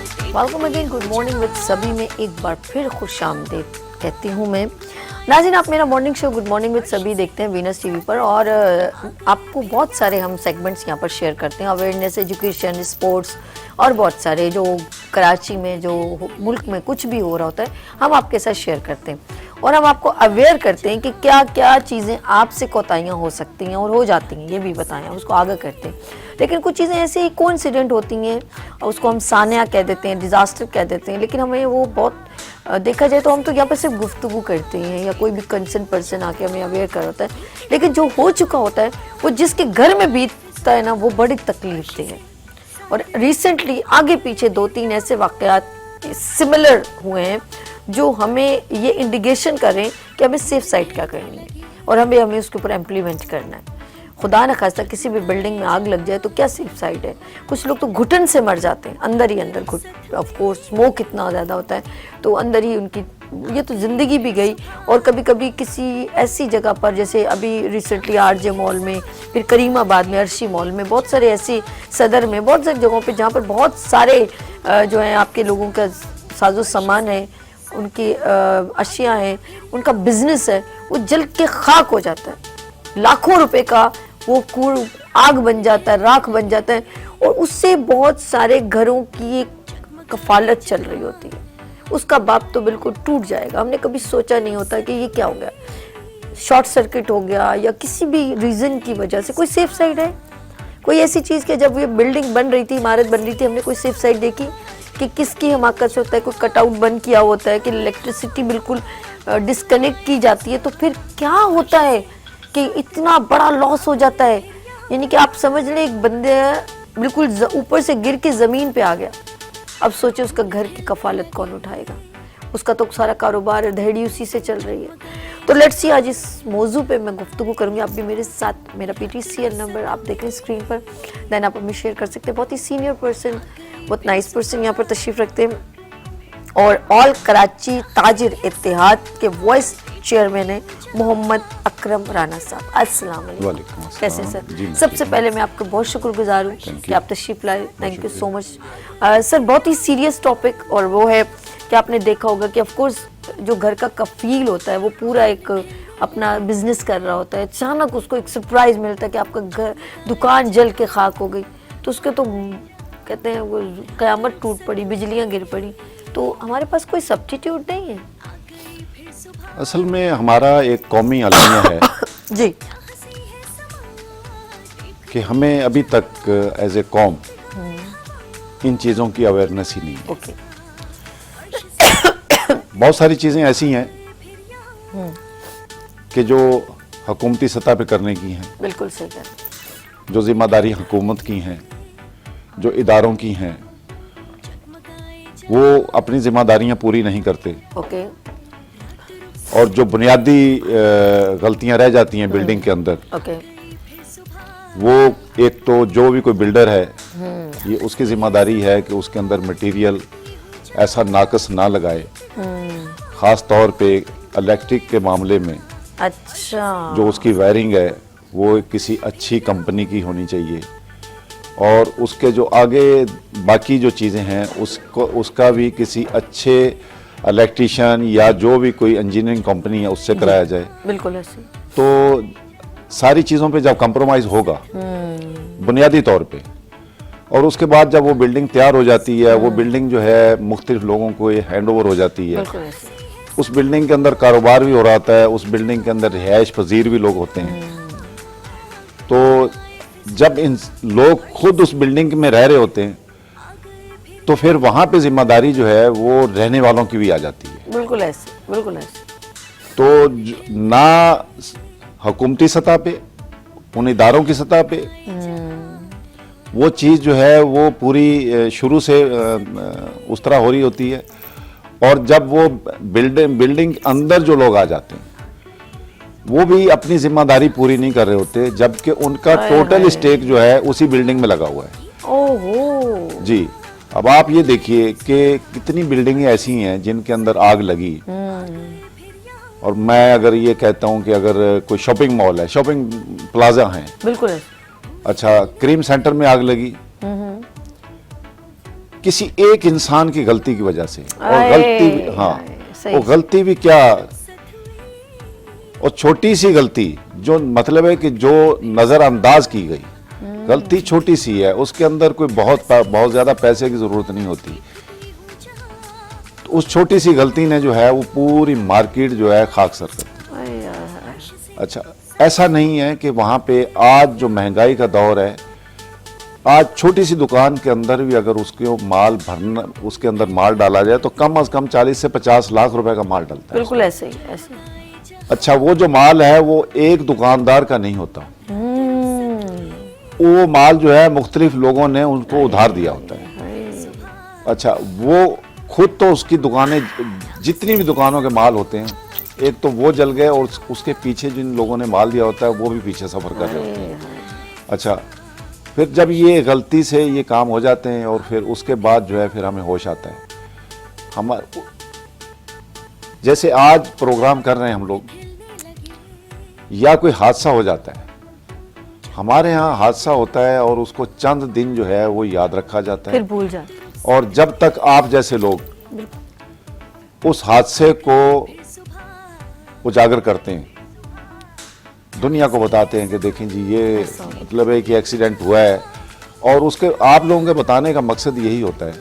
Welcome again good morning with सभी में एक बार फिर खुश आमदीद कहती हूँ मैं। नाज़रीन, आप मेरा morning show good morning with सभी देखते हैं वीनस टीवी पर, और आपको बहुत सारे हम सेगमेंट्स यहाँ पर शेयर करते हैं, अवेयरनेस, एजुकेशन, स्पोर्ट्स और बहुत सारे जो कराची में जो मुल्क में कुछ भी हो रहा होता है हम आपके साथ शेयर करते हैं, और हम आपको अवेयर करते हैं कि क्या क्या चीज़ें आपसे कोताहियाँ हो सकती हैं और हो जाती हैं, ये भी बताएं, हम उसको आगे करते हैं। लेकिन कुछ चीज़ें ऐसे ही कोइंसिडेंट होती हैं और उसको हम सानिया कह देते हैं, डिज़ास्टर कह देते हैं, लेकिन हमें वो बहुत देखा जाए तो हम तो यहाँ पर सिर्फ गुफ्तगू करते हैं या कोई भी कंसर्न पर्सन आके हमें अवेयर कर होता है, लेकिन जो हो चुका होता है वो जिसके घर में बीतता है ना, वो बड़ी तकलीफ दे है। और रिसेंटली आगे पीछे 2-3 ऐसे वाक़यात सिमिलर हुए हैं जो हमें ये इंडिकेशन करें कि हमें सेफ साइड क्या करनी है और हमें उसके ऊपर इम्प्लीमेंट करना है। खुदा न खास्ता किसी भी बिल्डिंग में आग लग जाए तो क्या सेफ साइड है? कुछ लोग तो घुटन से मर जाते हैं, अंदर ही अंदर ऑफ कोर्स स्मोक इतना ज़्यादा होता है तो अंदर ही उनकी ये तो ज़िंदगी भी गई। और कभी कभी किसी ऐसी जगह पर, जैसे अभी रिसेंटली आरजे मॉल में, फिर करीमाबाद में अर्शी मॉल में, बहुत सारे ऐसी सदर में, बहुत सारी जगहों पे जहाँ पर बहुत सारे जो हैं आपके लोगों का साजो सामान है, उनकी अशिया हैं, उनका बिजनेस है, वो जल के खाक हो जाता है। लाखों रुपए का वो कूड़ आग बन जाता है, राख बन जाता है, और उससे बहुत सारे घरों की एक कफालत चल रही होती है। उसका बाप तो बिल्कुल टूट जाएगा। हमने कभी सोचा नहीं होता कि ये क्या हो गया, शॉर्ट सर्किट हो गया या किसी भी रीज़न की वजह से। कोई सेफ साइड है? कोई ऐसी चीज़ कि जब ये बिल्डिंग बन रही थी, इमारत बन रही थी, हमने कोई सेफ साइड देखी कि किसकी हिमाकत से होता है? कोई कटआउट बंद किया होता है कि इलेक्ट्रिसिटी बिल्कुल डिस्कनेक्ट की जाती है, तो फिर क्या होता है कि इतना बड़ा लॉस हो जाता है। यानी कि आप समझ लें एक बंदे बिल्कुल ऊपर से गिर के ज़मीन पे आ गया। अब सोचे उसका घर की कफालत कौन उठाएगा? उसका तो सारा कारोबार दहेड़ी उसी से चल रही है। तो लेट्स सी, आज इस मौजू पे मैं गुफ्तगू करूँगी। आप भी मेरे साथ, मेरा PTCL नंबर आप देख लें स्क्रीन पर, देन आप हमें शेयर कर सकते हैं। बहुत ही सीनियर पर्सन, बहुत नाइस पर्सन यहाँ पर तशरीफ़ रखते हैं, और ऑल कराची ताजिर इत्तेहाद के वाइस चेयरमैन है मोहम्मद अकरम राना साहब। अस्सलाम वालेकुम। कैसे सर? सबसे पहले मैं आपका बहुत शुक्रगुजार हूँ कि आप तशरीफ लाए। Thank you so much sir. बहुत ही सीरियस टॉपिक, और वो है कि आपने देखा होगा कि ऑफ कोर्स जो घर का कफील होता है वो पूरा एक अपना बिजनेस कर रहा होता है, अचानक उसको एक सरप्राइज मिलता है कि आपका घर दुकान जल के खाक हो गई, तो उसके तो कहते हैं वो क़यामत टूट पड़ी, बिजलियाँ गिर पड़ी। तो हमारे पास कोई सब्स्टिट्यूट नहीं है। असल में हमारा एक कौमी अलमिया है जी कि हमें अभी तक एज ए कौम इन चीज़ों की अवेयरनेस ही नहीं है। ओके। बहुत सारी चीज़ें ऐसी हैं कि जो हुकूमती सतह पे करने की हैं, बिल्कुल सही है, जो जिम्मेदारी हुकूमत की हैं, जो इदारों की हैं, वो अपनी जिम्मेदारियां पूरी नहीं करते। ओके। और जो बुनियादी गलतियां रह जाती हैं बिल्डिंग के अंदर, ओके। वो एक तो जो भी कोई बिल्डर है, ये उसकी जिम्मेदारी है कि उसके अंदर मटेरियल ऐसा नाकस ना लगाए, ख़ास तौर पे इलेक्ट्रिक के मामले में। अच्छा। जो उसकी वायरिंग है वो किसी अच्छी कंपनी की होनी चाहिए, और उसके जो आगे बाकी जो चीज़ें हैं उसका भी किसी अच्छे इलेक्ट्रीशियन या जो भी कोई इंजीनियरिंग कंपनी है उससे कराया जाए। बिल्कुल ऐसे। तो सारी चीज़ों पे जब कंप्रोमाइज़ होगा बुनियादी तौर पे, और उसके बाद जब वो बिल्डिंग तैयार हो जाती है, वो बिल्डिंग जो है मुख्तलिफ लोगों को हैंड ओवर हो जाती है, उस बिल्डिंग के अंदर कारोबार भी हो रहा होता है, उस बिल्डिंग के अंदर रिहाइश पजीर भी लोग होते हैं। तो जब इन लोग खुद उस बिल्डिंग में रह रहे होते हैं तो फिर वहाँ पे जिम्मेदारी जो है वो रहने वालों की भी आ जाती है। बिल्कुल ऐसे, बिल्कुल ऐसे। तो ना हुकूमती सतह पे, उन इदारों की सतह पे वो चीज़ जो है वो पूरी शुरू से उस तरह हो रही होती है, और जब वो बिल्डिंग अंदर जो लोग आ जाते हैं वो भी अपनी जिम्मेदारी पूरी नहीं कर रहे होते, जबकि उनका टोटल स्टेक जो है उसी बिल्डिंग में लगा हुआ है। ओहो जी। अब आप ये देखिए कि कितनी बिल्डिंगें ऐसी हैं जिनके अंदर आग लगी, और मैं अगर ये कहता हूँ कि अगर कोई शॉपिंग मॉल है, शॉपिंग प्लाजा है, बिल्कुल, अच्छा क्रीम सेंटर में आग लगी, किसी एक इंसान की गलती की वजह से, और आए, गलती भी, हाँ, सही। वो गलती भी क्या, और छोटी सी गलती जो मतलब है कि जो नजरअंदाज की गई, गलती छोटी सी है, उसके अंदर कोई बहुत ज्यादा पैसे की जरूरत नहीं होती। तो उस छोटी सी गलती ने जो है वो पूरी मार्केट जो है खाकसर कर दी। आए, आए, अच्छा, ऐसा नहीं है कि वहां पे आज जो महंगाई का दौर है, आज छोटी सी दुकान के अंदर भी अगर उसके माल भरना, उसके अंदर माल डाला जाए तो कम से कम 40 से 50 लाख रुपए का माल डलता है। बिल्कुल ऐसे ही, ऐसे ही। अच्छा, वो जो माल है वो एक दुकानदार का नहीं होता, वो माल जो है मुख्तलिफ लोगों ने उनको उधार दिया होता है। अच्छा, वो खुद तो उसकी दुकानें, जितनी भी दुकानों के माल होते हैं, एक तो वो जल गए और उसके पीछे जिन लोगों ने माल दिया होता है वो भी पीछे सफर कर रहे होते हैं। अच्छा, फिर जब ये गलती से ये काम हो जाते हैं और फिर उसके बाद जो है फिर हमें होश आता है। हम जैसे आज प्रोग्राम कर रहे हैं हम लोग, या कोई हादसा हो जाता है, हमारे यहाँ हादसा होता है और उसको चंद दिन जो है वो याद रखा जाता फिर है, भूल जाते। और जब तक आप जैसे लोग उस हादसे को उजागर करते हैं, दुनिया को बताते हैं कि देखें जी ये मतलब है कि एक्सीडेंट हुआ है, और उसके आप लोगों के बताने का मकसद यही होता है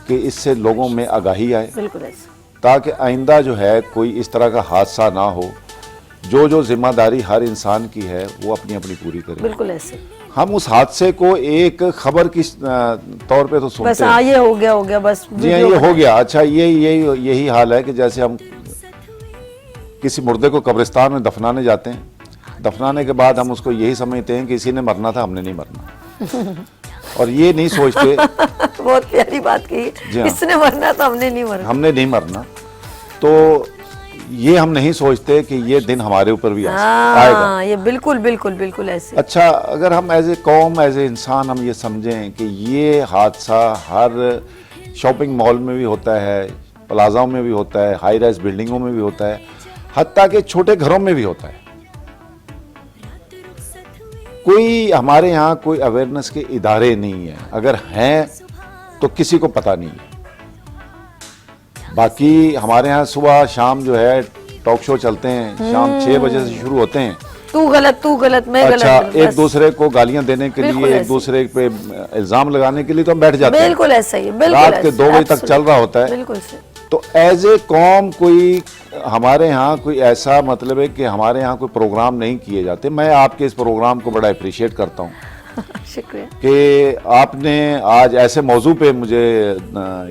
कि इससे लोगों में आगाही आए, बिल्कुल ऐसे। ताकि आइंदा जो है कोई इस तरह का हादसा ना हो। जो जिम्मेदारी हर इंसान की है वो अपनी अपनी पूरी करे। बिल्कुल ऐसे। हम उस हादसे को एक खबर की तौर पे तो सुनते बस हैं, हाँ, ये हो गया बस। जी हाँ, ये हो गया। अच्छा, यही हाल है कि जैसे हम किसी मुर्दे को कब्रिस्तान में दफनाने जाते हैं, दफनाने के बाद हम उसको यही समझते हैं कि इसी ने मरना था, हमने नहीं मरना, और ये नहीं सोचते बहुत प्यारी बात कही, जी हाँ। इसने मरना था, हमने नहीं मरना। तो ये हम नहीं सोचते कि ये दिन हमारे ऊपर भी आएगा। हाँ, ये बिल्कुल ऐसे। अच्छा, अगर हम एज ए कौम, एज ए इंसान हम ये समझें कि ये हादसा हर शॉपिंग मॉल में भी होता है, प्लाजाओं में भी होता है, हाई राइज बिल्डिंगों में भी होता है, हत्ता के छोटे घरों में भी होता है, कोई हमारे यहाँ कोई अवेयरनेस के इदारे नहीं है, अगर हैं तो किसी को पता नहीं है। बाकी हमारे यहाँ सुबह शाम जो है टॉक शो चलते हैं, शाम 6 बजे से शुरू होते हैं। तू गलत, मैं गलत। अच्छा, एक दूसरे को गालियां देने के लिए, एक दूसरे पे इल्जाम लगाने के लिए तो हम बैठ जाते हैं। बिल्कुल ऐसा ही, बिल्कुल रात के 2 बजे तक चल रहा होता है। बिल्कुल से। तो एज ए कौम कोई हमारे यहाँ कोई ऐसा मतलब है कि हमारे यहाँ कोई प्रोग्राम नहीं किए जाते। मैं आपके इस प्रोग्राम को बड़ा अप्रिशिएट करता हूँ शुक्रिया कि आपने आज ऐसे मौजू पे मुझे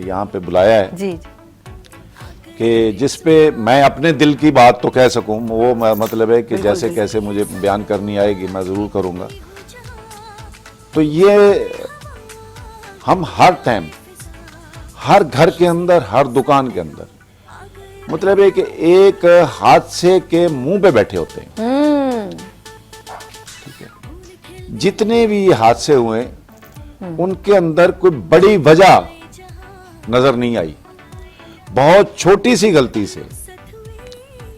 यहाँ पे बुलाया है जी। कि जिस पे मैं अपने दिल की बात तो कह सकूं, वो मतलब है कि जैसे कैसे मुझे बयान करनी आएगी मैं ज़रूर करूंगा। तो ये हम हर टाइम, हर घर के अंदर, हर दुकान के अंदर, मतलब है कि एक हादसे के मुंह पे बैठे होते हैं। ठीक है, जितने भी ये हादसे हुए उनके अंदर कोई बड़ी वजह नजर नहीं आई। बहुत छोटी सी गलती से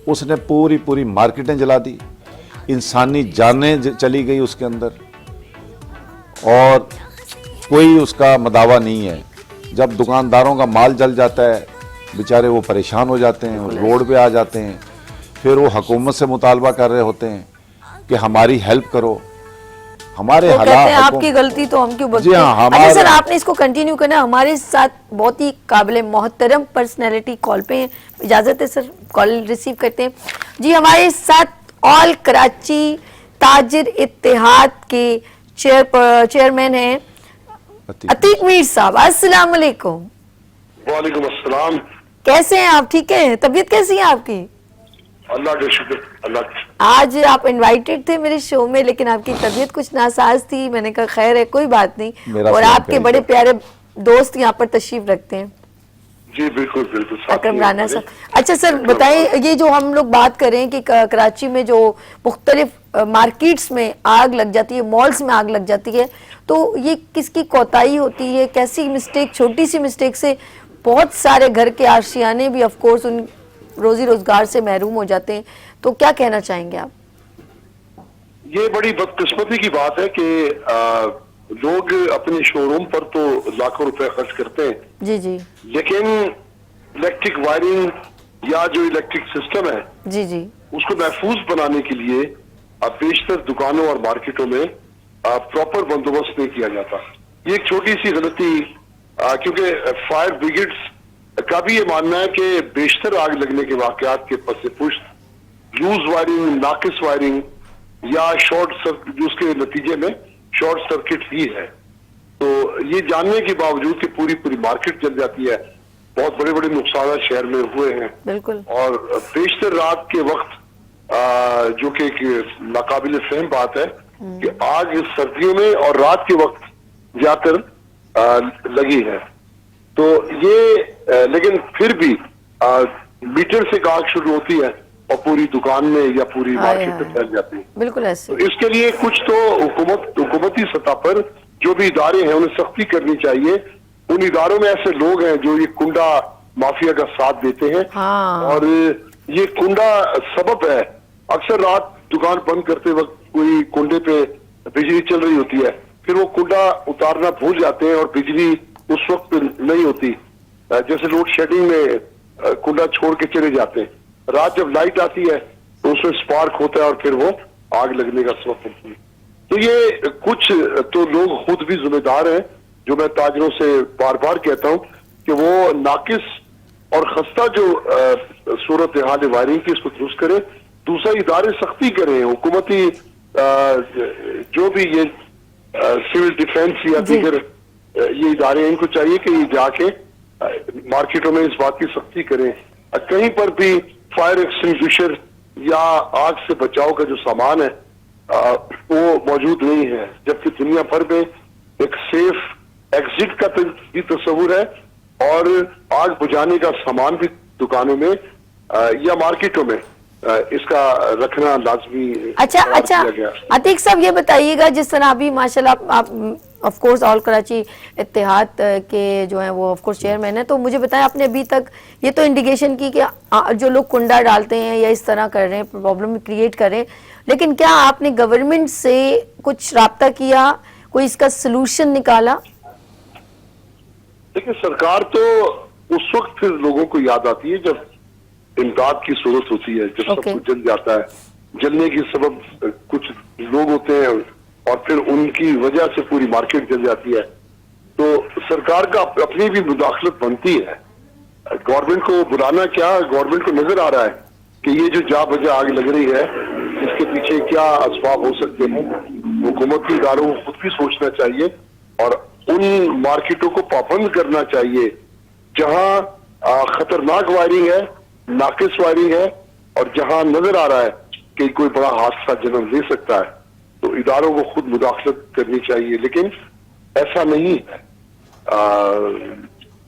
उसने पूरी मार्केटें जला दी, इंसानी जानें चली गई उसके अंदर, और कोई उसका मदावा नहीं है। जब दुकानदारों का माल जल जाता है, बेचारे वो परेशान हो जाते हैं, रोड पे आ जाते हैं, फिर वो हुकूमत से मुतालबा कर रहे होते हैं कि हमारी हेल्प करो। हमारे तो हालात, कहते हैं आपकी गलती तो हम क्यों बकते जी हाँ, हैं। अच्छा सर, आपने इसको कंटिन्यू करना। हमारे साथ बहुत ही काबिल मोहतरम पर्सनैलिटी कॉल पे हैं, इजाजत है सर, कॉल रिसीव करते हैं जी। हमारे साथ ऑल कराची ताजिर इत्तेहाद के चेयरमैन हैं अतीक मीर साहब। अस्सलाम वालेकुम। वालेकुम अस्सलाम। कैसे हैं आप? ठीक है? तबीयत कैसी है आपकी? अल्लाह का शुक्र, अल्लाह का। आज आप इनवाइटेड थे मेरे शो में, लेकिन आपकी तबीयत कुछ नासाज थी। मैंने कहा खैर है, कोई बात नहीं। और आपके बड़े प्यारे दोस्त यहाँ पर तशरीफ रखते हैं जी बिल्कुल बिल्कुल, अकरम राना साहब। अच्छा सर बताएं, ये जो हम लोग बात कर रहे हैं कि कराची में जो मुख्तलिफ मार्केट्स में आग लग जाती है, मॉल्स में आग लग जाती है, तो ये किसकी कोताही होती है? कैसी मिस्टेक, छोटी सी मिस्टेक से बहुत सारे घर के आशियाने भी ऑफ कोर्स उन रोजी रोजगार से महरूम हो जाते हैं। तो क्या कहना चाहेंगे आप? ये बड़ी बदकिस्मती की बात है कि लोग अपने शोरूम पर तो लाखों रुपए खर्च करते हैं, जी जी लेकिन इलेक्ट्रिक वायरिंग या जो इलेक्ट्रिक सिस्टम है जी जी उसको महफूज बनाने के लिए अब बेशतर दुकानों और मार्केटों में प्रॉपर बंदोबस्त नहीं किया जाता। ये एक छोटी सी गलती, क्योंकि फायर ब्रिगेड्स का भी ये मानना है कि बेशतर आग लगने के वाकयात के पस पुष्ट लूज वायरिंग, नाकिस वायरिंग या शॉर्ट सर्किट, उसके नतीजे में शॉर्ट सर्किट ही है। तो ये जानने के बावजूद कि पूरी पूरी मार्केट जल जाती है, बहुत बड़े बड़े नुकसान शहर में हुए हैं। बिल्कुल। और बेशतर रात के वक्त जो कि एक नाकाबिल फहम बात है कि आग सर्दियों में और रात के वक्त ज्यादातर लगी है। तो ये लेकिन फिर भी मीटर से आग शुरू होती है और पूरी दुकान में या पूरी मार्केट में फैल जाती है। बिल्कुल ऐसे। तो इसके लिए कुछ तो हुकूमती सतह पर जो भी इदारे हैं उन्हें सख्ती करनी चाहिए। उन इदारों में ऐसे लोग हैं जो ये कुंडा माफिया का साथ देते हैं। हाँ। और ये कुंडा सबब है, अक्सर रात दुकान बंद करते वक्त कोई कुंडे पे बिजली चल रही होती है, फिर वो कुंडा उतारना भूल जाते हैं और बिजली उस वक्त नहीं होती, जैसे लोड शेडिंग में कुंडा छोड़ के चले जाते हैं। रात जब लाइट आती है तो उसमें स्पार्क होता है और फिर वो आग लगने का सबब बनती है। तो ये कुछ तो लोग खुद भी जिम्मेदार हैं, जो मैं ताजरों से बार बार कहता हूं कि वो नाकिस और खस्ता जो सूरत हाल वायरिंग की इसको दुरुस्त करें। दूसरा, इदारे सख्ती करें, हुकूमती जो भी ये सिविल डिफेंस या दीगर ये इदारे, इनको चाहिए कि ये जाके मार्केटों में इस बात की सख्ती करें। कहीं पर भी फायर एक्सटिंग्विशर या आग से बचाव का जो सामान है वो मौजूद नहीं है, जबकि दुनिया भर में एक सेफ एग्जिट का भी तस्वुर है और आग बुझाने का सामान भी दुकानों में या मार्केटों में इसका रखना लाजमी। अच्छा अतीक साहब, ये बताइएगा, जिस तरह अभी माशाल्लाह आप ऑफ कोर्स ऑल कराची इत्तेहाद के जो हैं वो ऑफ कोर्स चेयरमैन हैं, तो मुझे बताएं, आपने अभी तक ये तो इंडिकेशन की कि जो लोग कुंडा डालते हैं या इस तरह कर रहे हैं, प्रॉब्लम क्रिएट कर रहे हैं, लेकिन क्या आपने गवर्नमेंट से कुछ राब्ता किया, कोई इसका सोल्यूशन निकाला? देखिए, सरकार तो उस वक्त फिर लोगों को याद आती है जब इमदाद की जरूरत होती है, जब सब कुछ जल जाता है। जलने की सबब कुछ लोग होते हैं और फिर उनकी वजह से पूरी मार्केट जल जाती है। तो सरकार का अपनी भी मुदाखलत बनती है। गवर्नमेंट को बुलाना क्या, गवर्नमेंट को नजर आ रहा है कि ये जो जा बजा आग लग रही है इसके पीछे क्या असबाब हो सकते हैं। हुकूमती इदारों को खुद भी सोचना चाहिए और उन मार्केटों को पाबंद करना चाहिए जहां खतरनाक वायरिंग है, नाकिस वायरिंग है और जहां नजर आ रहा है कि कोई बड़ा हादसा जन्म ले सकता है। तो इदारों को खुद मुदाखलत करनी चाहिए, लेकिन ऐसा नहीं है।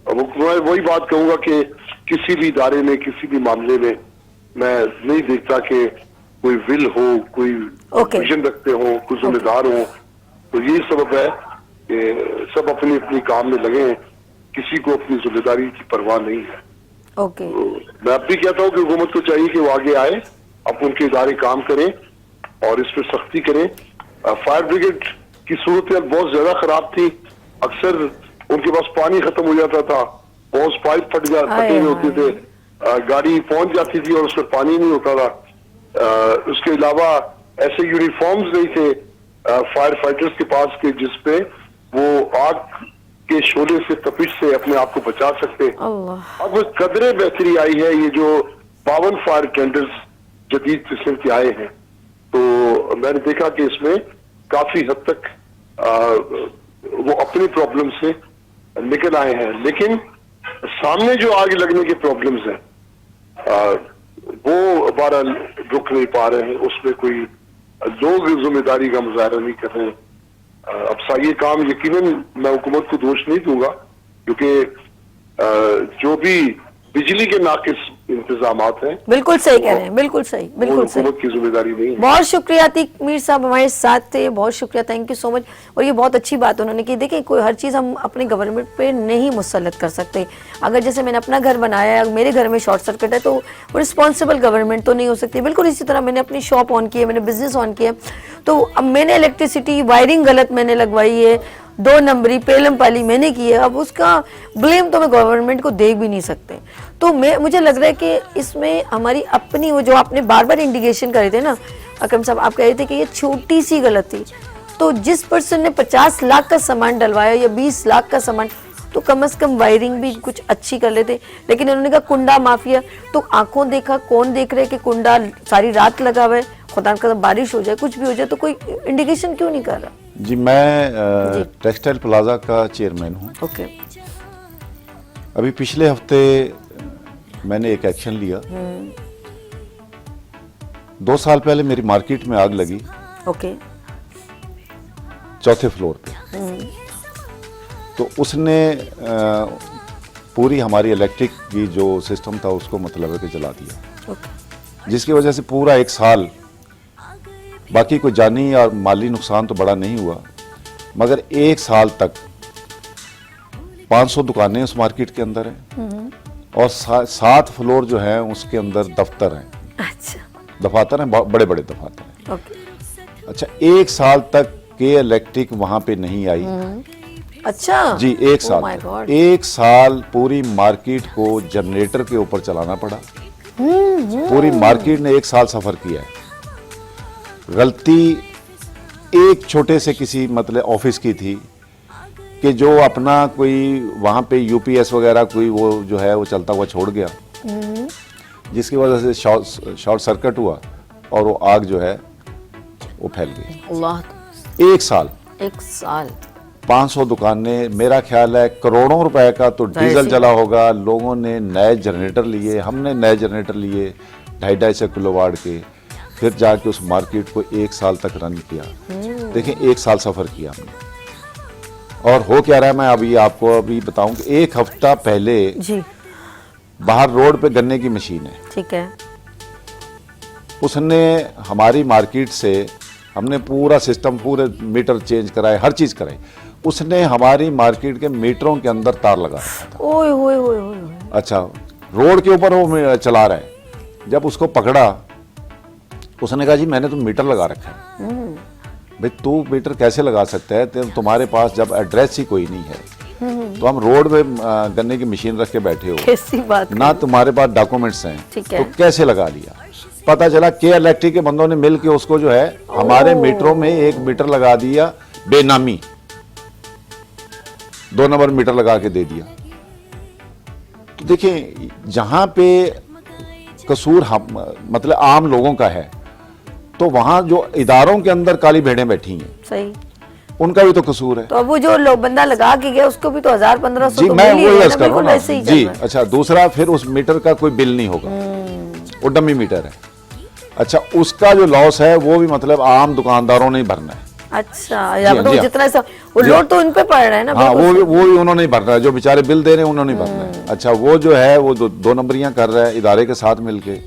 मैं वही बात कहूंगा कि किसी भी इदारे में, किसी भी मामले में मैं नहीं देखता कि कोई विल हो, कोई विजन रखते हो, कोई जिम्मेदार हो। तो यही सबब है कि सब अपनी अपनी काम में लगे हैं, किसी को अपनी जिम्मेदारी की परवाह नहीं है। तो मैं अब भी कहता हूँ कि हुकूमत को चाहिए कि वो आगे आए, अब उनके इदारे काम करें और इस पर सख्ती करें। फायर ब्रिगेड की सूरत बहुत ज्यादा खराब थी, अक्सर उनके पास पानी खत्म हो जाता था, बहुत पाइप फटे हुए होते थे, गाड़ी पहुंच जाती थी और उसमें पानी नहीं होता था। उसके अलावा ऐसे यूनिफॉर्म्स नहीं थे फायर फाइटर्स के पास के जिसपे वो आग के शोले से, तपिश से अपने आप को बचा सकते। अब कदरे बेहतरी आई है, ये जो 52 फायर टेंडर्स जदीद किस्म के आए हैं, तो मैंने देखा कि इसमें काफी हद तक वो अपनी प्रॉब्लम से निकल आए हैं। लेकिन सामने जो आग लगने के प्रॉब्लम्स हैं वो बहरहाल रुक नहीं पा रहे हैं, उसमें कोई लोग जिम्मेदारी का मुजाहरा नहीं कर रहे हैं। अब ये काम यकीनन मैं हुकूमत को दोष नहीं दूंगा, क्योंकि जो भी बिजली के नाकिस इंतजामात हैं, बिल्कुल सही कह रहे हैं, बिल्कुल सही, वो बिल्कुल सही। हुकूमत की जिम्मेदारी नहीं है। बहुत शुक्रिया अतीक मीर साहब हमारे साथ थे, बहुत शुक्रिया, थैंक यू सो मच। और ये बहुत अच्छी बात उन्होंने की, देखिए कोई हर चीज़ हम अपने गवर्नमेंट पे नहीं मुसल्लत कर सकते। अगर जैसे मैंने अपना घर बनाया है, मेरे घर में शॉर्ट सर्किट है, तो वो रिस्पॉन्सिबल गवर्नमेंट तो नहीं हो सकती। बिल्कुल इसी तरह मैंने अपनी शॉप ऑन की है, मैंने बिजनेस ऑन किया, तो अब मैंने इलेक्ट्रिसिटी वायरिंग गलत मैंने लगवाई है, 2 नंबरी पेलम पाली मैंने की है, अब उसका ब्लेम तो मैं गवर्नमेंट को दे भी नहीं सकते। तो मुझे लग रहा है कि इसमें हमारी अपनी, वो जो आपने बार बार इंडिकेशन करे थे ना अकरम साहब, आप कह रहे थे कि ये छोटी सी गलती, तो जिस पर्सन ने 50 लाख का सामान डलवाया या 20 लाख का सामान, तो कम से कम वायरिंग भी कुछ अच्छी कर लेते। लेकिन उन्होंने कहा कुंडा माफिया, तो आंखों देखा कौन देख रहे कि कुंडा सारी रात लगा हुआ है, खुदा का बारिश हो जाए कुछ भी हो जाए, तो कोई इंडिकेशन क्यों नहीं कर रहा? जी, मैं टेक्सटाइल प्लाजा का चेयरमैन हूँ। ओके, अभी पिछले हफ्ते मैंने एक एक्शन लिया। 2 साल पहले मेरी मार्केट में आग लगी, ओके, 4थे फ्लोर पे। तो उसने पूरी हमारी इलेक्ट्रिक की जो सिस्टम था उसको मतलब है कि जला दिया, ओके, जिसकी वजह से पूरा 1 साल, बाकी कोई जानी और माली नुकसान तो बड़ा नहीं हुआ, मगर 1 साल तक 500 दुकानें उस मार्केट के अंदर हैं और 7 फ्लोर जो है उसके अंदर दफ्तर हैं, अच्छा, दफातर हैं, बड़े बड़े दफातर हैं। ओके, अच्छा, 1 साल तक के इलेक्ट्रिक वहां पे नहीं आई। अच्छा जी, 1 Oh साल my तक। God. 1 साल पूरी मार्केट को जनरेटर के ऊपर चलाना पड़ा। पूरी मार्केट ने 1 साल सफर किया है। गलती एक छोटे से किसी मतलब ऑफिस की थी कि जो अपना कोई वहां पे यूपीएस वगैरह कोई वो जो है वो चलता हुआ छोड़ गया, जिसकी वजह से शॉर्ट सर्किट हुआ और वो आग जो है वो फैल गई। अल्लाह, 1 साल, 1 साल, 500 दुकानें, मेरा ख्याल है करोड़ों रुपए का तो डीजल जला होगा। लोगों ने नए जनरेटर लिए, हमने नए जनरेटर लिए 250 किलोवाट के, फिर जाके उस मार्केट को 1 साल तक रन किया। देखिए, 1 साल सफर किया हमने। और हो क्या रहा है, मैं अभी आपको बताऊं कि 1 हफ्ता पहले जी, बाहर रोड पे गन्ने की मशीन है, ठीक है, उसने हमारी मार्केट से, हमने पूरा सिस्टम, पूरे मीटर चेंज कराए, हर चीज कराई, उसने हमारी मार्केट के मीटरों के अंदर तार लगा रखा था। ओए होए होए होए, अच्छा, रोड के ऊपर वो चला रहा है। जब उसको पकड़ा, उसने कहा जी मैंने तो मीटर लगा रखा है। भाई तू मीटर कैसे लगा सकता है, तुम्हारे पास जब एड्रेस ही कोई नहीं है, तो हम रोड पे गन्ने की मशीन रख के बैठे हो, कैसी बात ना तुम्हारे पास डॉक्यूमेंट्स हैं, ठीक है। तो कैसे लगा लिया? पता चला के इलेक्ट्रिक के बंदों ने मिल के उसको जो है हमारे मीटरों में 1 मीटर लगा दिया, बेनामी 2 नंबर मीटर लगा के दे दिया। तो देखिए, जहां पे कसूर मतलब आम लोगों का है, तो वहां जो इदारों के अंदर काली भेड़ें बैठी हैं, सही, उनका भी तो कसूर है। तो अब वो जो बंदा लगा के गया उसको भी तो 1000-1500 जी, तो मैं मिल ही वो रहा है यस ना, कर रहा हूं बिल्कुल ना ऐसे ही जी। चल रहा है। अच्छा, दूसरा, फिर उस मीटर का कोई बिल नहीं होगा, वो डमी मीटर है। अच्छा, उसका जो लॉस है वो भी मतलब आम दुकानदारों ने ही भरना है। अच्छा, या जी, तो जी, जितना सा वो जी। लोड तो उन पे पड़ रहा है ना, हाँ, बिल्कुल वो भी उन्होंने ही भरना है, जो बेचारे बिल दे रहे हैं उन्होंने ही भरना है। अच्छा, वो जो है वो 2 नंबरियां कर रहा है इदारे के साथ मिलके,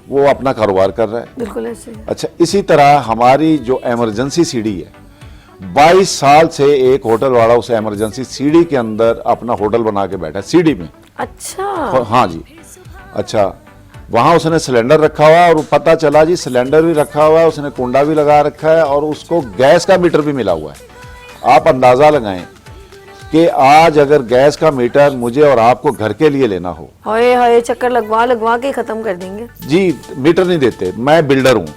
वो अपना कारोबार कर रहा है। बिल्कुल ऐसे ही। अच्छा, इसी तरह हमारी जो इमरजेंसी सीढ़ी है, 22 साल से एक होटल वाला उस इमरजेंसी सीढ़ी के अंदर अपना होटल बना के बैठा है, सीढ़ी में। अच्छा, हाँ जी। अच्छा, वहां उसने सिलेंडर रखा हुआ और पता चला जी सिलेंडर भी रखा हुआ है, उसने कुंडा भी लगा रखा है और उसको गैस का मीटर भी मिला हुआ है। आप अंदाजा लगाएं कि आज अगर गैस का मीटर मुझे और आपको घर के लिए लेना हो, हाय हाय, चक्कर लगवा के खत्म कर देंगे। जी मीटर नहीं देते। मैं बिल्डर हूँ,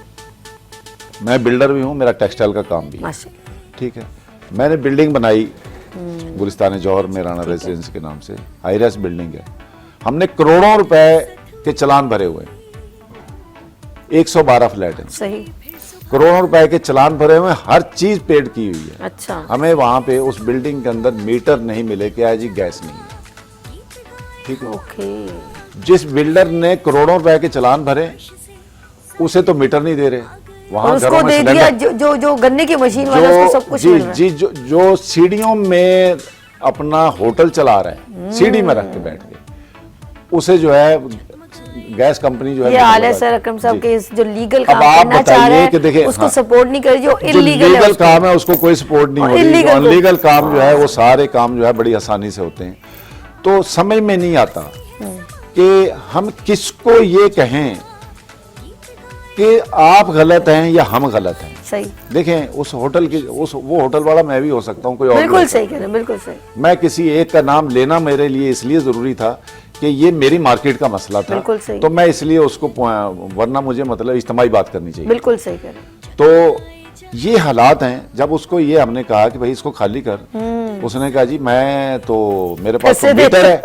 मैं बिल्डर भी हूँ, मेरा टेक्सटाइल का काम भी है, माशाल्लाह, ठीक है। मैंने बिल्डिंग बनाई गुलिस्तान जौहर में राणा रेजिडेंस के नाम से, हाई राइज बिल्डिंग है। हमने करोड़ों रुपए के चलान भरे हुए, 112 फ्लैट हैं, सही, करोड़ों रुपए के चलान भरे हुए, हर चीज पेड की हुई है। अच्छा, हमें वहां पे उस बिल्डिंग के अंदर मीटर नहीं मिले, क्या है जी, गैस नहीं है, ठीक है। ओके, जिस बिल्डर ने करोड़ों रुपए के चलान भरे, उसे तो मीटर नहीं दे रहे। और वहां उसको घरों में दे दिया सिलेंडर, जो गन्ने की मशीन वाला, उसको सब कुछ जी मिल रहा है। जी, जो सीढ़ियों में अपना होटल चला रहा है, सीढ़ी में रख के बैठ के, उसे जो है गैस कंपनी जो है ये हाल है मेट्रो सर अकरम साहब जी। के जो लीगल अब काम आप करना चाह बताइए रहे कि देखिए, हैं उसको हाँ, सपोर्ट नहीं करे, जो जो इलीगल है लीगल उसको। काम है उसको कोई सपोर्ट नहीं और हो रही, जो illegal को- अनलीगल काम जो है वो सारे काम जो है बड़ी आसानी से होते हैं। तो समझ में नहीं आता कि हम किसको ये कहें कि आप गलत हैं या हम गलत हैं। सही, देखें उस होटल की वो होटल वाला मैं भी हो सकता हूँ, कोई और भी बिल्कुल हो सही सकता कह रहे हैं, बिल्कुल सही, है। मैं किसी एक का नाम लेना मेरे लिए इसलिए जरूरी था कि ये मेरी मार्केट का मसला था, बिल्कुल सही। तो मैं इसलिए उसको वरना मुझे मतलब इज्तिमाई बात करनी चाहिए। बिल्कुल सही कह रहे हैं। तो ये हालात हैं। जब उसको ये हमने कहा कि भाई इसको खाली कर, उसने कहा जी मैं तो मेरे पास तो कैसे दे- मीटर है,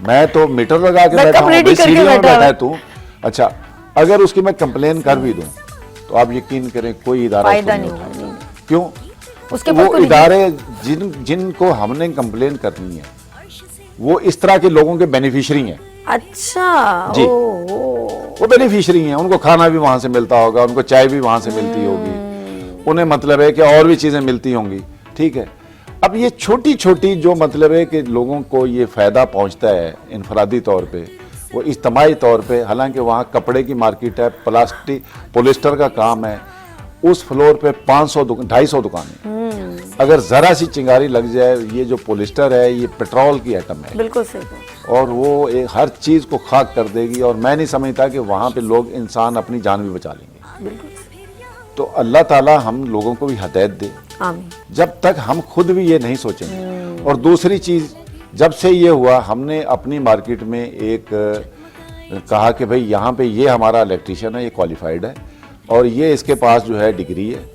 मैं तो मीटर लगा के बैकअप बैठा हूँ, ready भाई करके सीढ़ियों में बैठा बैठा है। है तू। अच्छा, अगर उसकी मैं कंप्लेन कर भी दूं तो आप यकीन करें कोई इदारा फायदा उसको नहीं उठाएगा। होगा, नहीं। क्यों? उसके पास वो कोई इदारे जिनको हमने कंप्लेन करनी है वो इस तरह के लोगों के बेनिफिशियरी हैं। अच्छा, जी। ओ, वो बेनिफिशियरी हैं, उनको खाना भी वहां से मिलता होगा, उनको चाय भी वहां से मिलती होगी, उन्हें मतलब है कि और भी चीजें मिलती होंगी। ठीक है, अब ये छोटी छोटी जो मतलब है कि लोगों को ये फायदा पहुंचता है इनफरादी तौर पे, वो इज्तमाही तौर पे, हालांकि वहाँ कपड़े की मार्केट है, प्लास्टिक पोलिस्टर का काम है, उस फ्लोर पे 250 दुकानें, अगर जरा सी चिंगारी लग जाए, ये जो पोलिस्टर है ये पेट्रोल की आइटम है बिल्कुल सही कह रहे हैं। और वो हर चीज को खाक कर देगी, और मैं नहीं समझता कि वहाँ पे लोग इंसान अपनी जान भी बचा लेंगे। बिल्कुल सही, तो अल्लाह ताला हम लोगों को भी हिदायत दे, आमीन। जब तक हम खुद भी ये नहीं सोचेंगे। और दूसरी चीज, जब से ये हुआ हमने अपनी मार्केट में एक कहा कि भाई यहाँ पे ये हमारा इलेक्ट्रीशियन है, ये क्वालिफाइड है और ये इसके पास जो है डिग्री है,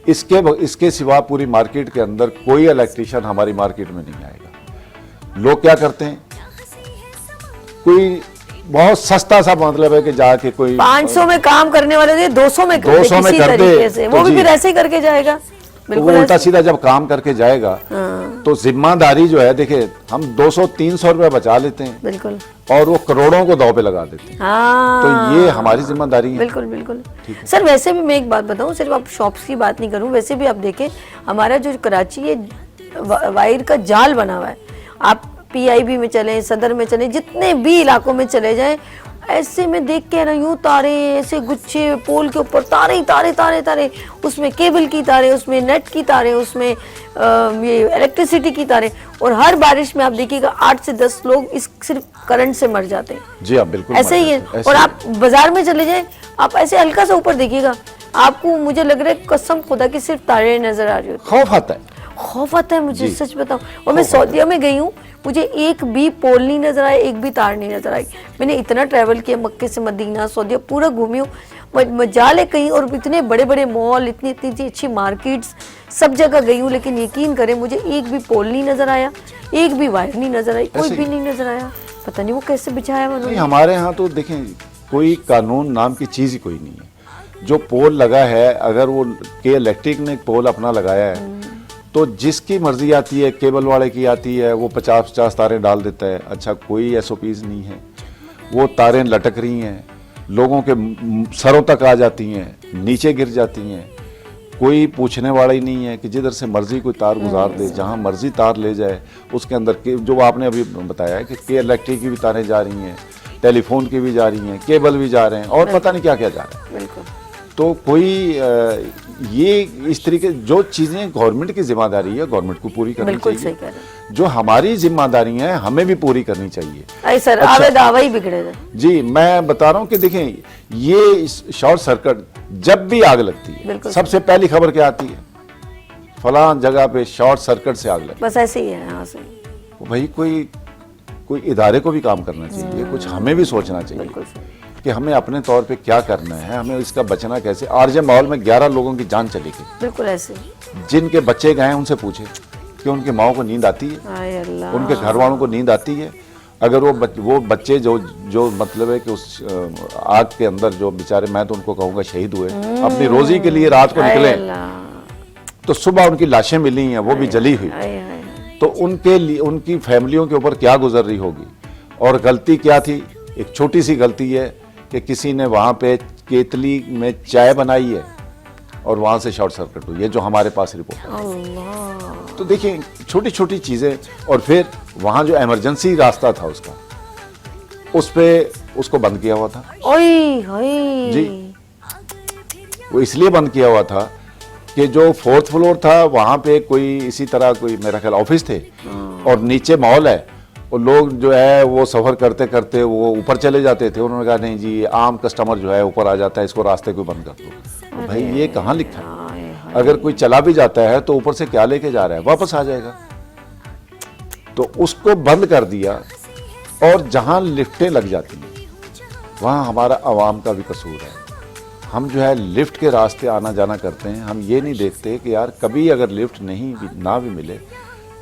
इसके सिवा पूरी मार्केट के अंदर कोई इलेक्ट्रीशियन हमारी मार्केट में नहीं आएगा। लोग क्या करते हैं, कोई बहुत सस्ता सा मतलब है कि जाके कोई 500 में काम करने वाले थे 200 में कर दे 200 में किसी कर दे, तरीके से, तो वो भी जी। फिर ऐसे ही करके जाएगा। तो बिल्कुल वो उल्टा ऐसे। सीधा जब काम करके जाएगा तो जिम्मेदारी जो है, देखिए हम 200-300 रुपए बचा लेते हैं बिल्कुल, और वो करोड़ों को दांव पे लगा देते हैं। हाँ, तो ये हमारी जिम्मेदारी है। बिल्कुल बिल्कुल। सर वैसे भी मैं एक बात बताऊं, सिर्फ आप शॉप्स की बात नहीं करूं, वैसे भी आप देखें हमारा जो कराची ये वायर का जाल बना हुआ है, आप पीआईबी में चले, सदर में चले, जितने भी इलाकों में चले जाएं, ऐसे में देख के ना यूं तारे, ऐसे गुच्छे पोल के ऊपर तारे ही तारे तारे तारे, उसमें केबल की तारे, उसमें नेट की तारे, उसमें ये इलेक्ट्रिसिटी की तारे, और हर बारिश में आप देखिएगा 8 से 10 लोग इस सिर्फ करंट से मर जाते हैं। जी हाँ, बिल्कुल ऐसे ही है। ऐसे और ही आप बाजार में चले जाएं, आप ऐसे हल्का सा ऊपर देखिएगा, आपको मुझे लग रहा है कसम खुदा की सिर्फ तारे नजर आ रही होती खौफ आता है। खौफ आता है मुझे, जी। सच बताऊं। और मैं सऊदीया में गई हूँ, मुझे एक भी पोल नहीं नजर आया, एक भी तार नहीं नजर आई। मैंने इतना ट्रैवल किया, मक्के से मदीना, सऊदीया पूरा घूमी हूँ, मजाल है कहीं, और इतने बड़े बड़े मॉल, इतनी इतनी अच्छी मार्केट्स, सब जगह गई हूँ, लेकिन यकीन करें मुझे एक भी पोल नहीं नजर आया, एक भी वायर नहीं नजर आई, कोई ऐसे भी ही। नहीं नजर आया। पता नहीं वो कैसे बिछाया नहीं, उन्होंने। हमारे यहाँ तो देखें कोई कानून नाम की चीज ही कोई नहीं है। जो पोल लगा है, अगर वो के इलेक्ट्रिक ने पोल अपना लगाया है तो जिसकी मर्जी आती है, केबल वाले की आती है, वो 50-50 तारें डाल देता है। अच्छा, कोई एसओपीज नहीं है, वो तारें लटक रही हैं, लोगों के सरों तक आ जाती हैं, नीचे गिर जाती हैं, कोई पूछने वाला ही नहीं है कि जिधर से मर्जी कोई तार गुजार दे, जहां मर्जी तार ले जाए। उसके अंदर के जो आपने अभी बताया है कि इलेक्ट्रिक की भी तारें जा रही हैं, टेलीफोन की भी जा रही हैं, केबल भी जा रहे हैं, और पता नहीं क्या क्या जा रहा है। बिल्कुल, तो कोई ये इस तरीके जो चीजें गवर्नमेंट की जिम्मेदारी है, गवर्नमेंट को पूरी करनी बिल्कुल सही चाहिए। कह रहे हैं। जो हमारी जिम्मेदारी है हमें भी पूरी करनी चाहिए। अरे सर, अच्छा। आवे दावा ही बिगड़े थे। जी, मैं बता रहा हूँ कि देखें ये शॉर्ट सर्किट जब भी आग लगती है, बिल्कुल। सबसे पहली खबर क्या आती है, फलां जगह पे शॉर्ट सर्किट से आग लगी। बस ऐसे ही है यहाँ से। भाई कोई इदारे को भी काम करना चाहिए, कुछ हमें भी सोचना चाहिए बिल्कुल सही। कि हमें अपने तौर पे क्या करना है, हमें इसका बचना कैसे। आरजे माहौल में 11 लोगों की जान चली गई, बिल्कुल ऐसे। जिनके बच्चे गए हैं उनसे पूछे कि उनकी माओ को नींद आती है, आय अल्लाह। उनके घर वालों को नींद आती है। अगर वो बच्चे जो मतलब है कि उस आग के अंदर जो बेचारे, मैं तो उनको कहूँगा शहीद हुए, अपनी रोजी के लिए रात को आय निकले, अल्लाह। तो सुबह उनकी लाशें मिली हैं, वो भी जली हुई। आय आय। तो उनके लिए, उनकी फैमिलियों के ऊपर क्या गुजर रही होगी। और गलती क्या थी, एक छोटी सी गलती है कि किसी ने वहाँ पे केतली में चाय बनाई है और वहाँ से शॉर्ट सर्किट हुई है, जो हमारे पास रिपोर्ट है। अल्लाह। तो देखिए छोटी छोटी चीज़ें। और फिर वहाँ जो इमरजेंसी रास्ता था उसका, उस पे उसको बंद किया हुआ था। ओए होए। जी। वो इसलिए बंद किया हुआ था कि जो 4th फ्लोर था वहां पे कोई इसी तरह कोई मेरा ख्याल ऑफिस थे और नीचे मॉल है, और लोग जो है वो सफर करते करते वो ऊपर चले जाते थे। उन्होंने कहा नहीं जी, आम कस्टमर जो है ऊपर आ जाता है, इसको रास्ते को बंद कर दो। तो भाई ये कहाँ लिखा है? अगर कोई चला भी जाता है तो ऊपर से क्या लेके जा रहा है, वापस आ जाएगा। तो उसको बंद कर दिया, और जहां लिफ्टें लग जाती हैं वहां हमारा आवाम का भी कसूर है। हम जो है लिफ्ट के रास्ते आना जाना करते हैं, हम ये नहीं देखते कि यार कभी अगर लिफ्ट ना भी मिले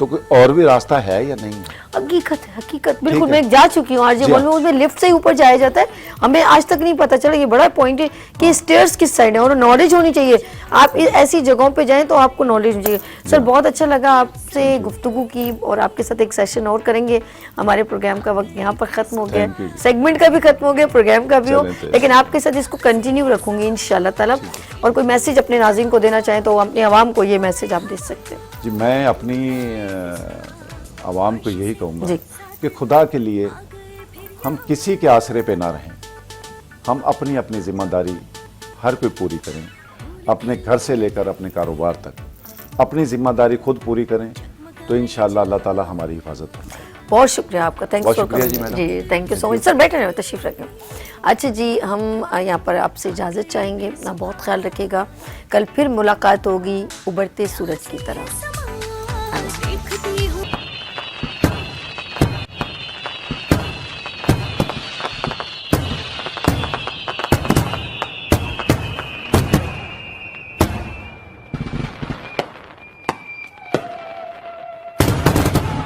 तो कोई और भी रास्ता है या नहीं है। हकीकत है, हकीकत बिल्कुल। ठीक है। मैं जा चुकी हूँ आरजे जी मॉल हाँ। में, उसमें लिफ्ट से ही ऊपर जाया जाता है, हमें आज तक नहीं पता चला। ये बड़ा पॉइंट है कि स्टेयर्स किस साइड है, और नॉलेज होनी चाहिए। आप ऐसी जगहों पे जाएं तो आपको नॉलेज होनी चाहिए। सर बहुत अच्छा लगा आपसे गुफ्तगू की, और आपके साथ एक सेशन और करेंगे। हमारे प्रोग्राम का वक्त यहाँ पर खत्म हो गया, Thank you। सेगमेंट का भी खत्म हो गया, प्रोग्राम का भी हो, चलें तो। लेकिन आपके साथ इसको कंटिन्यू रखूंगी इंशाल्लाह ताला। और कोई मैसेज अपने नाज़रीन को देना चाहें तो अपने आवाम को ये मैसेज आप दे सकते हैं। जी, मैं अपनी आवाम को यही कहूँगा जी। कि खुदा के लिए हम किसी के आसरे पे ना रहें, हम अपनी अपनी जिम्मेदारी हर कोई पूरी करें, अपने घर से लेकर अपने कारोबार तक अपनी जिम्मेदारी खुद पूरी करें, तो इंशाअल्लाह अल्लाह ताला हमारी हिफाजत करें। बहुत शुक्रिया आपका, थैंक्स बहुत फॉर शुक्रिया जी कमिंग। मैडम। जी thank you so much. Sir बैठे रहे, तशरीफ रखें। अच्छा जी, हम यहाँ पर आपसे इजाज़त चाहेंगे, अपना बहुत ख्याल रखिएगा। कल फिर मुलाकात होगी उभरते सूरज की तरह।